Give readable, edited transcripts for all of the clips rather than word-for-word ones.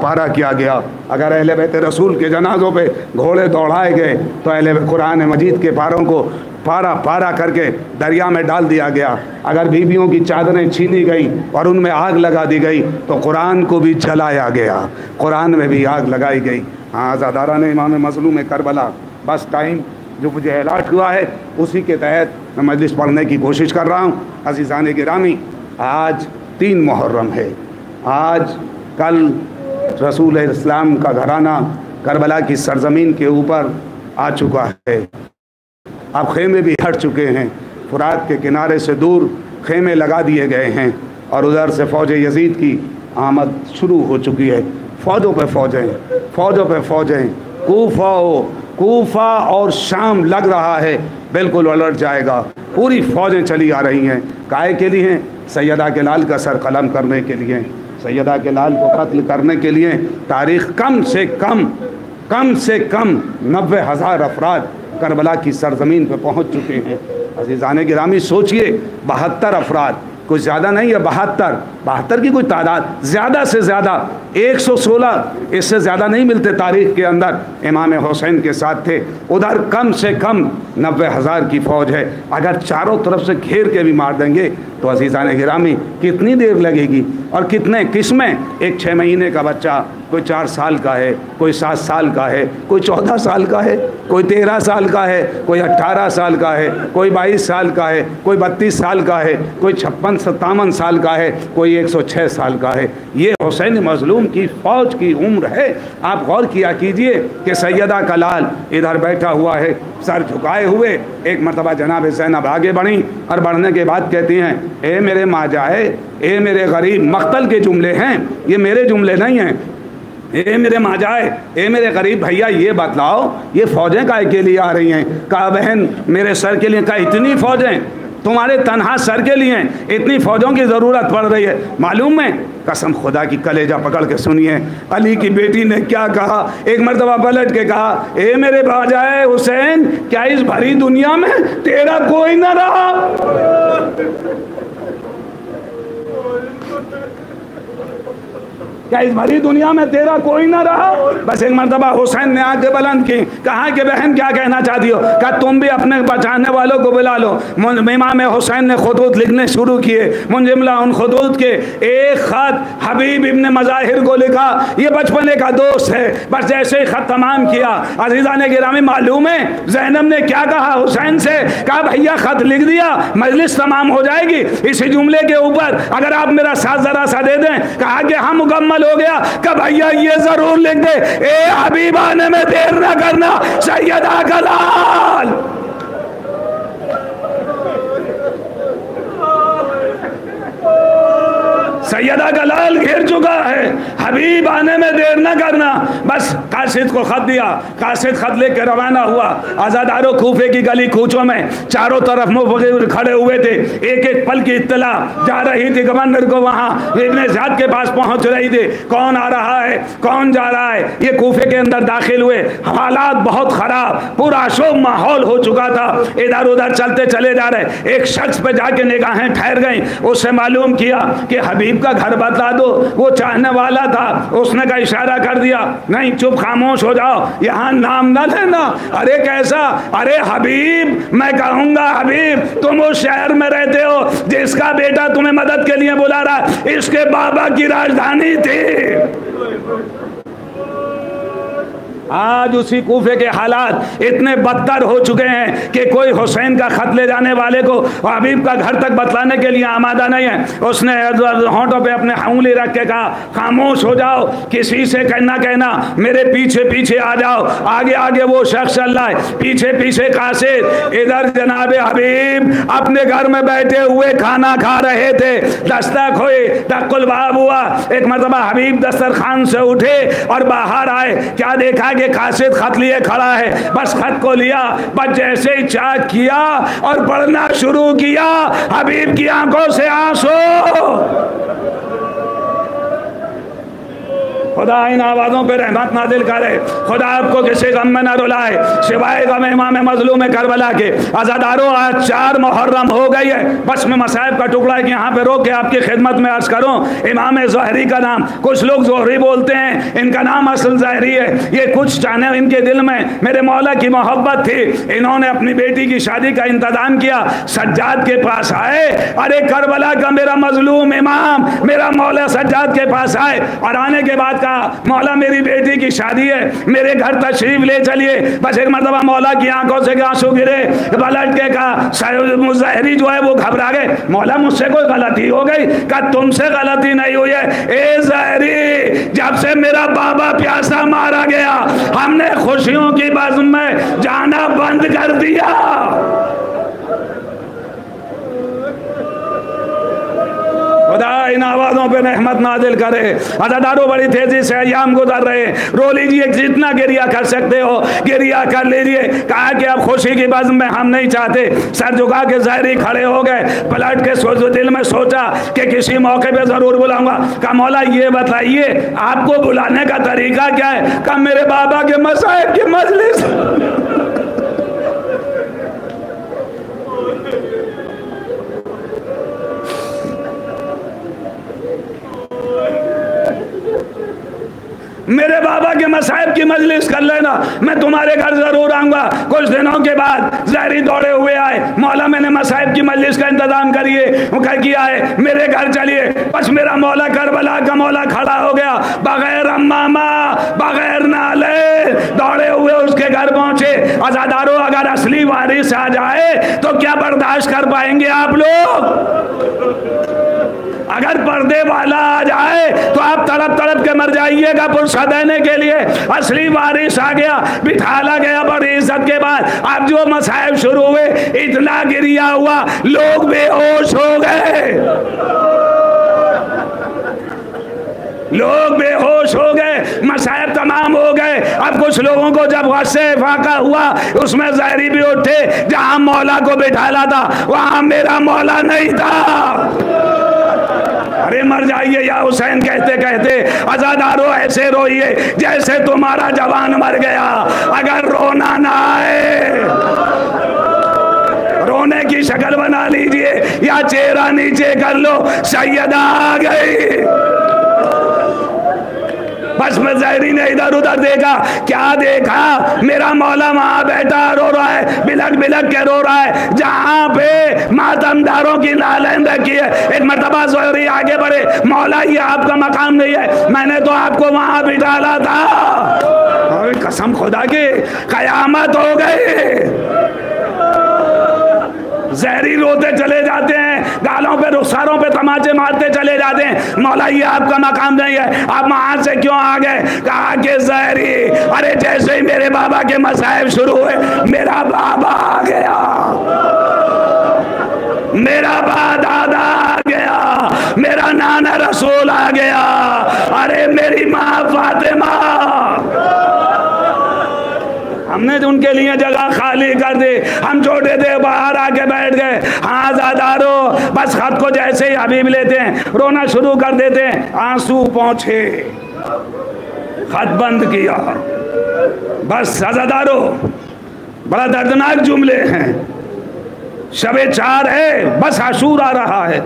पारा किया गया। अगर अहले बैत रसूल के जनाजों पे घोड़े दौड़ाए गए तो अहले कुरान मजीद के पारों को पारा पारा करके दरिया में डाल दिया गया। अगर बीवियों की चादरें छीनी गई और उनमें आग लगा दी गई तो कुरान को भी जलाया गया, कुरान में भी आग लगाई गई। हाँ, आज़ादारा ने इमाम मज़लूम करबला, बस टाइम जो मुझे अलॉट हुआ है उसी के तहत मैं मजलिस पढ़ने की कोशिश कर रहा हूँ। अज़ीज़ान गिरामी, आज 3 मुहर्रम है। आज कल रसूल इस्लाम का घराना करबला की सरजमीन के ऊपर आ चुका है। अब खेमे भी हट चुके हैं, फुरात के किनारे से दूर खेमे लगा दिए गए हैं और उधर से फ़ौज यजीद की आमद शुरू हो चुकी है। फ़ौजों पे फ़ौजें, फ़ौजों पे फ़ौजें, कूफा और शाम लग रहा है बिल्कुल उलट जाएगा। पूरी फ़ौजें चली आ रही हैं। काहे के लिए? सैयदा के लाल का सर कलम करने के लिए, सैयदा के लाल को कत्ल करने के लिए। तारीख़ कम से कम 90,000 अफराद करबला की सरजमीन पर पहुंच चुके हैं। अज़ीज़ान गिरामी, सोचिए 72 अफराद, कुछ ज़्यादा नहीं है, 72 की कोई तादाद, ज़्यादा से ज़्यादा 116, इससे ज़्यादा नहीं मिलते तारीख़ के अंदर, इमाम हुसैन के साथ थे। उधर कम से कम 90,000 की फ़ौज है। अगर चारों तरफ से घेर के भी मार देंगे तो अज़ीज़ान गिरामी कितनी देर लगेगी और कितने किस्में? एक 6 महीने का बच्चा, कोई 4 साल का है, कोई 7 साल का है, कोई 14 साल का है, कोई 13 साल का है, कोई 18 साल का है, कोई 22 साल का है, कोई 32 साल का है, कोई 56-57 साल का है, कोई 106 साल का है। ये हुसैन मज़लूम की फ़ौज की उम्र है। आप गौर किया कीजिए कि सैयदा का लाल इधर बैठा हुआ है सर झुकाए हुए। एक मरतबा जनाब ज़ैनब आगे बढ़ी और बढ़ने के बाद कहती हैं, ए मेरे माजाए, ए मेरे गरीब, मख्तल के जुमले हैं, ये मेरे जुमले नहीं हैं। ए मेरे माजाए, ए मेरे गरीब भैया, ये बतलाओ ये फ़ौजें काहे के लिए आ रही हैं? कहा बहन मेरे सर के लिए। कहा इतनी फ़ौजें तुम्हारे तनहा सर के लिए? इतनी फ़ौजों की ज़रूरत पड़ रही है? मालूम है, कसम खुदा की, कलेजा पकड़ के सुनिए, अली की बेटी ने क्या कहा। एक मरतबा पलट के कहा, ए मेरे भाजाए हुसैन, क्या इस भरी दुनिया में तेरा कोई न रहा? क्या इस भरी दुनिया में तेरा कोई ना रहा? बस एक मरतबा हुसैन ने आंखें बुलंद की, कहा कि बहन क्या कहना चाहती हो? कहा तुम भी अपने बचाने वालों को बुला लो। इमाम हुसैन ने खुतूत लिखने शुरू किए। मुंजिमला उन खुतूत के एक ख़त हबीब इब्न मज़ाहिर को लिखा, ये बचपने का दोस्त है। बस जैसे ही ख़त तमाम किया, अज़ीज़ान गिरामी, मालूम है ज़ैनब ने क्या कहा हुसैन से? कहा भैया ख़त लिख दिया, मजलिस तमाम हो जाएगी, इसी जुमले के ऊपर अगर आप मेरा साथ ज़रा सा दे दें। कहा कि हम मुकम्मल हो गया। कि भैया ये जरूर लिख दे, ए हबीब आने में देर ना करना, सैयदा का लाल। सैयदा का लाल घेर चुका है, हबीब आने में देर न करना। बस कासिद को खत दिया, कासिद खत लेकर रवाना हुआ। आज़ादारों कूफे की गली कूचों में चारों तरफ मुफ़क्किर खड़े हुए थे। एक एक पल की इत्तला जा रही थी गवर्नर को, वहाँ इब्ने ज़ियाद के पास पहुँच रही थी, कौन आ रहा है, कौन जा रहा है। ये कूफे के अंदर दाखिल हुए, हालात बहुत ख़राब, पूरा शोक माहौल हो चुका था। इधर उधर चलते चले जा रहे। एक शख्स पे जाके निगाहें ठहर गई, उससे मालूम किया कि हबीब का घर बता दो। वो चाहने वाला था, उसने का इशारा कर दिया, नहीं चुप खामोश हो जाओ, यहाँ नाम ना लेना। अरे कैसा? अरे हबीब, मैं कहूँगा हबीब, तुम उस शहर में रहते हो जिसका बेटा तुम्हें मदद के लिए बुला रहा, इसके बाबा की राजधानी थी। आज उसी कूफे के हालात इतने बदतर हो चुके हैं कि कोई हुसैन का खत ले जाने वाले को हबीब का घर तक बतलाने के लिए आमादा नहीं है। उसने होंठों पे अपने उंगली रख के कहा, खामोश हो जाओ, किसी से कहना कहना, मेरे पीछे पीछे आ जाओ। आगे आगे वो शख्स चल रहा है, पीछे पीछे कासिद। इधर जनाबे हबीब अपने घर में बैठे हुए खाना खा रहे थे। दस्तक हुई, दक्कुल बाब हुआ। एक मरतबा हबीब दस्तरखान से उठे और बाहर आए। क्या देखा कि कासिद खत लिए खड़ा है। बस खत को लिया, बस जैसे ही चाक किया और पढ़ना शुरू किया, हबीब की आंखों से आंसू। खुदा इन आवाज़ों पे रहमत नाजिल करे। खुदा आपको किसी गम में न रुलाए सिवाय गम इमाम मजलूम करबला के। अज़ादारों, आज 4 मुहर्रम हो गई है। बस मैं मसाइब का टुकड़ा है कि यहाँ पे रोक के आपकी खिदमत में अर्ज करूँ। इमाम ज़ोहरी का नाम, कुछ लोग ज़ोहरी बोलते हैं, इनका नाम असल ज़ोहरी है। ये कुछ चाहने इनके दिल में मेरे मौला की मोहब्बत थी। इन्होंने अपनी बेटी की शादी का इंतज़ाम किया, सज्जाद के पास आए। अरे करबला का मेरा मजलूम इमाम मेरा मौला सज्जाद के पास आए और आने के बाद कहा, मौला मेरी बेटी की शादी है, मेरे घर तशरीफ ले चलिए। बस एक मरतबा मौला की आंखों से आंसू गिरे, पलट के कहा, ज़ोहरी जो है वो घबरा गए, मौला मुझसे कोई गलती हो गई? कहा तुमसे गलती नहीं हुई है ए ज़ोहरी, जब से मेरा बाबा प्यासा मारा गया हमने खुशियों की बज़्म में जाना बंद कर दिया। खुदा इन आवाज़ों पे रहमत नाजिल करे। अज़ादारों, बड़ी तेजी से अय्याम गुजर रहे, रो लीजिए, जितना गिरिया कर सकते हो गिरिया कर लीजिए। कहा कि अब खुशी की बज़्म में हम नहीं चाहते। सर झुका के ज़ोहरी खड़े हो गए, पलट के दिल में सोचा कि किसी मौके पे ज़रूर बुलाऊंगा। कहा मौला ये बताइए आपको बुलाने का तरीका क्या है? कहा मेरे बाबा के मसाइब की मजलिस। मेरे बाबा के मसाइब की मजलिस कर लेना, मैं तुम्हारे घर जरूर आऊंगा। कुछ दिनों के बाद ज़ोहरी दौड़े हुए आए, मौला मैंने मसाइब की मजलिस का इंतजाम करिए किया है, मेरे घर चलिए। बस मेरा मौला करबला का मौला खड़ा हो गया, बगैर अम्मामा बगैर नाले दौड़े हुए उसके घर पहुंचे। अज़ादारों, अगर असली वारिस आ जाए तो क्या बर्दाश्त कर पाएंगे आप लोग? अगर पर्दे वाला आ जाए तो आप तड़प तड़प के मर जाइएगा पुरसा देने के लिए। असली वारिस आ गया, बिठाला गया बड़ी इज्जत के बाद। अब जो मसाइब शुरू हुए, इतना गिरिया हुआ, लोग बेहोश हो गए, लोग बेहोश हो गए, मसाइब तमाम हो गए। अब कुछ लोगों को जब गस्से फाका हुआ, उसमें ज़ोहरी भी उठे, जहां मौला को बिठाला था वहां मेरा मौला नहीं था। अरे मर जाइए या हुसैन कहते कहते अज़ादारों ऐसे रोइए जैसे तुम्हारा जवान मर गया। अगर रोना ना आए, रोने की शक्ल बना लीजिए या चेहरा नीचे कर लो, सैयदा आ गई। बस में ज़ोहरी ने इधर उधर देखा, क्या देखा? मेरा मौला वहां बैठा रो रहा है, बिलक बिलक के रो रहा है, जहां पे मातमदारों की लालैन रखी है। एक मर्तबा ज़ोहरी आगे बढ़े, मौला ये आपका मकाम नहीं है, मैंने तो आपको वहां बिठाला था। और कसम खुदा की कयामत हो गई। ज़ोहरी रोते चले जाते हैं, गालों पे रुखसारों पे तमाचे मारते चले जाते हैं, मौला ये आपका मकाम नहीं है, आप वहां से क्यों आ गए? कहा कि ज़ोहरी, अरे जैसे ही मेरे बाबा के मसाइब शुरू हुए मेरा बाबा आ गया, मेरा बाप-दादा आ गया, मेरा नाना रसूल आ गया, अरे मेरी माँ फातिमा। हमने तो उनके लिए जगह खाली कर दी, हम छोटे थे बाहर आके बैठ गए। हाँ अज़ादारों, बस खत को जैसे ही हबीब लेते हैं रोना शुरू कर देते हैं, आंसू पहुंचे, खत बंद किया। बस अज़ादारों, बड़ा दर्दनाक जुमले हैं। शबे 4 है, बस आशूर आ रहा है,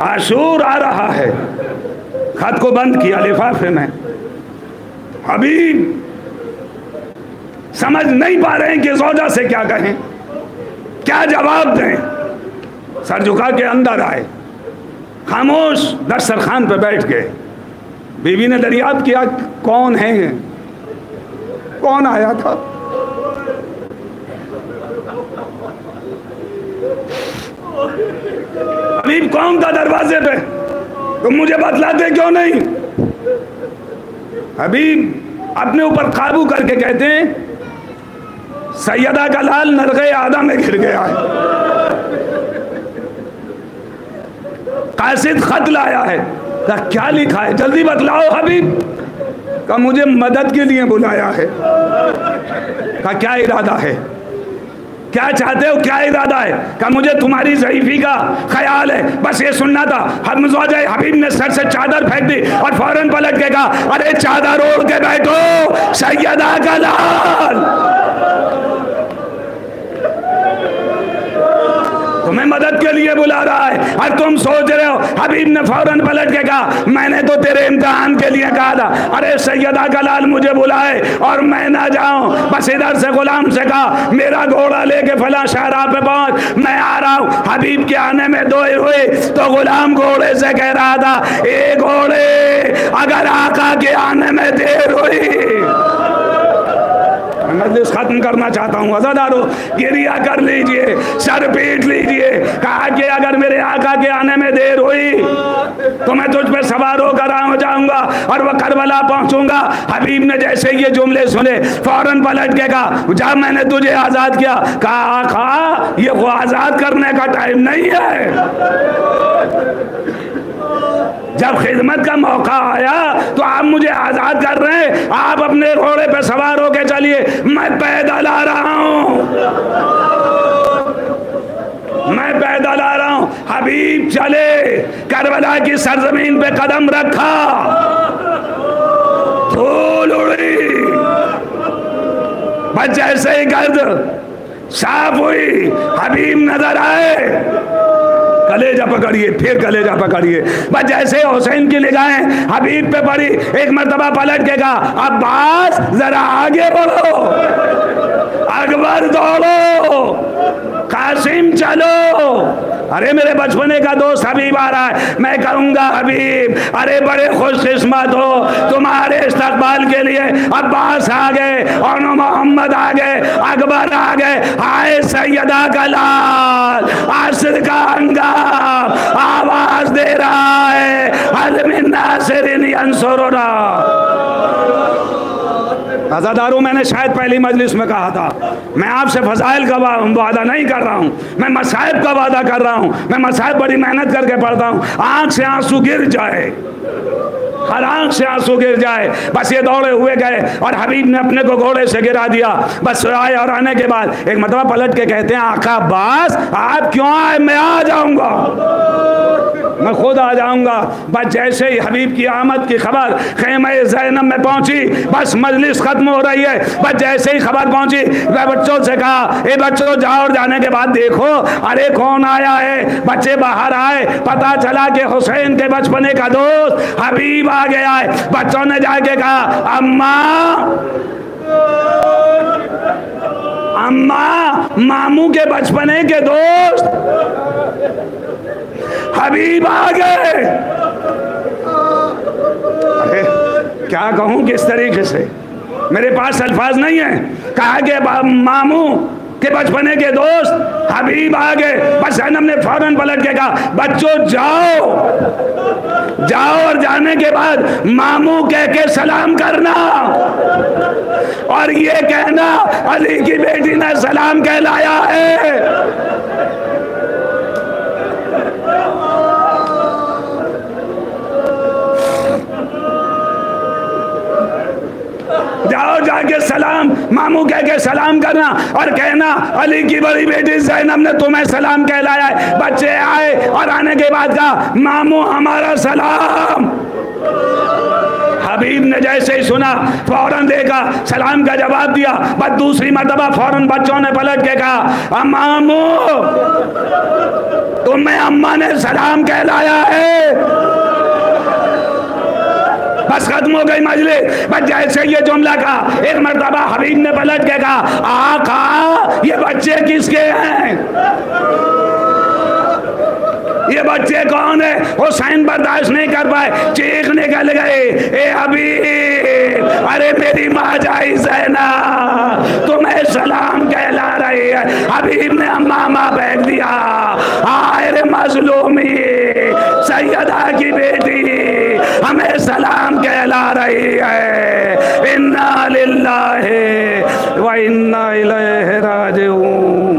आशूर आ रहा है। खत को बंद किया लिफाफे में। हबीब समझ नहीं पा रहे हैं कि ज़ौजा से क्या कहें, क्या जवाब दें। सर झुका के अंदर आए, खामोश दस्तरखान पर बैठ गए। बीवी ने दरियाफ्त किया, कौन है, कौन आया था? हबीब कौन था दरवाजे पे? तुम मुझे बतलाते क्यों नहीं? हबीब अपने ऊपर काबू करके कहते हैं, सैयदा का लाल नरगे आदा में गिर गया है, कासिद खत लाया है। कहा क्या लिखा है, जल्दी बतलाओ हबीब। कहा मुझे मदद के लिए बुलाया है। कहा क्या इरादा है? क्या चाहते हो, क्या इरादा है? कहा मुझे तुम्हारी ज़ईफ़ी का ख्याल है, बस ये सुनना था। हमज़ाए हबीब ने सर से चादर फेंक दी और फौरन पलट के कहा, अरे चादर ओढ़ के बैठो सैयदा का लाल, तुम्हें मदद के लिए बुला रहा है और तुम सोच रहे हो। हबीब ने फौरन पलट के कहा, मैंने तो तेरे इम्तिहान के लिए कहा था, अरे सैयदा का लाल मुझे बुलाए और मैं ना जाऊं। बस इधर से गुलाम से कहा, मेरा घोड़ा लेके फला शाहराह पे पहुंच, मैं आ रहा हूं। हबीब के आने में देर हुई तो गुलाम घोड़े से कह रहा था, ए घोड़े, अगर आका के आने में देर हुई, मजलिस खत्म करना चाहता हूँ, अज़ादारो गिरिया कर लीजिए, सर पीट लीजिए। कहा कि अगर मेरे आका के आने में देर हुई तो मैं तुझ पे सवार होकर हो जाऊंगा और वह करबला पहुंचूंगा। हबीब ने जैसे ये जुमले सुने फौरन पलट के कहा, जब मैंने तुझे आज़ाद किया, कहा आका ये वो आज़ाद करने का टाइम नहीं है, जब खिदमत का मौका आया तो आप मुझे आज़ाद कर रहे हैं, आप अपने घोड़े पे सवार होके चलिए, मैं पैदल आ रहा हूं, मैं पैदल आ रहा हूं। हबीब चले, करबला की सरजमीन पे कदम रखा, धूल उड़ी, बस जैसे ही गर्द साफ हुई हबीब नजर आए, कलेजा पकड़िए, फिर कलेजा पकड़िए, बस जैसे हुसैन की निगाहें हबीब पे पड़ी, एक मर्तबा पलट के कहा, अब्बास जरा आगे बढ़ो, अकबर दौड़ो, कासिम चलो। अरे मेरे बचपने का दोस्त हबीब आ रहा है। मैं कहूंगा हबीब, अरे बड़े खुशकिस्मत हो, तुम्हारे इस्तकबाल के लिए अब्बास आ गए और मोहम्मद आ गए, अकबर आ गए, आए सैयदा का लाल, असर का अंगाम आवाज दे रहा है, हल मिन नासिरिन यंसुरुना। अज़ादारों, मैंने शायद पहली मजलिस में कहा था, मैं आपसे फजाइल का वादा नहीं कर रहा हूँ, मैं मसाइब का वादा कर रहा हूँ। मैं मसाइब बड़ी मेहनत करके पढ़ता हूँ, आँख से आंसू गिर जाए, हर आंख से आंसू गिर जाए। बस ये दौड़े हुए गए और हबीब ने अपने को घोड़े से गिरा दिया। बस आए और आने के बाद एक मतलब पलट के कहते हैं, आका अब्बास आप क्यों आए, मैं आ जाऊंगा, मैं खुद आ जाऊंगा। बस जैसे ही हबीब की आमद की खबर ख़ैमे ज़ैनब में पहुंची, बस मजलिस खत्म हो रही है, बस जैसे ही खबर पहुंची वह बच्चों से कहा, ए बच्चों जाओ, और जाने के बाद देखो अरे कौन आया है। बच्चे बाहर आए, पता चला कि हुसैन के बचपने का दोस्त हबीब आ गया है। बच्चों ने जाके कहा, अम्मा अम्मा, मामू के बचपने के दोस्त हबीब आ गए। अरे क्या कहूं किस तरीके से, मेरे पास अल्फाज नहीं है। कहा कि मामू के बचपने के दोस्त हबीब आ गए। बस ज़ैनब ने फौरन पलट के कहा, बच्चों जाओ जाओ, और जाने के बाद मामू कह के सलाम करना और ये कहना अली की बेटी ने सलाम कहलाया है। जाओ जाके सलाम, मामू कह के सलाम करना और कहना अली की बड़ी बेटी ज़ैनब ने तुम्हें सलाम कहलाया है। बच्चे आए और आने के बाद कहा, मामू हमारा सलाम। हबीब ने जैसे ही सुना फौरन देखा, सलाम का जवाब दिया। बस दूसरी मर्तबा फौरन बच्चों ने पलट के कहा, मामू तुम्हें अम्मा ने सलाम कहलाया है। बस खत्म हो गई मजलिस। बस जैसे ये जुमला कहा, एक मर्तबा हबीब ने पलट के कहा, आका ये बच्चे किसके हैं, ये बच्चे कौन है। हुसैन बर्दाश्त नहीं कर पाए, चीख निकल गए, ए हबीब, अरे मेरी माँ जाई ज़ैनब तुम्हें सलाम कहला रही है। हबीब ने अम्मा फेंक दिया, आए रे मजलूमी, सैयदा की बेटी हमें सलाम कहला रही है। इन्ना लिल्लाहि व इन्ना इलैहि राजिऊन।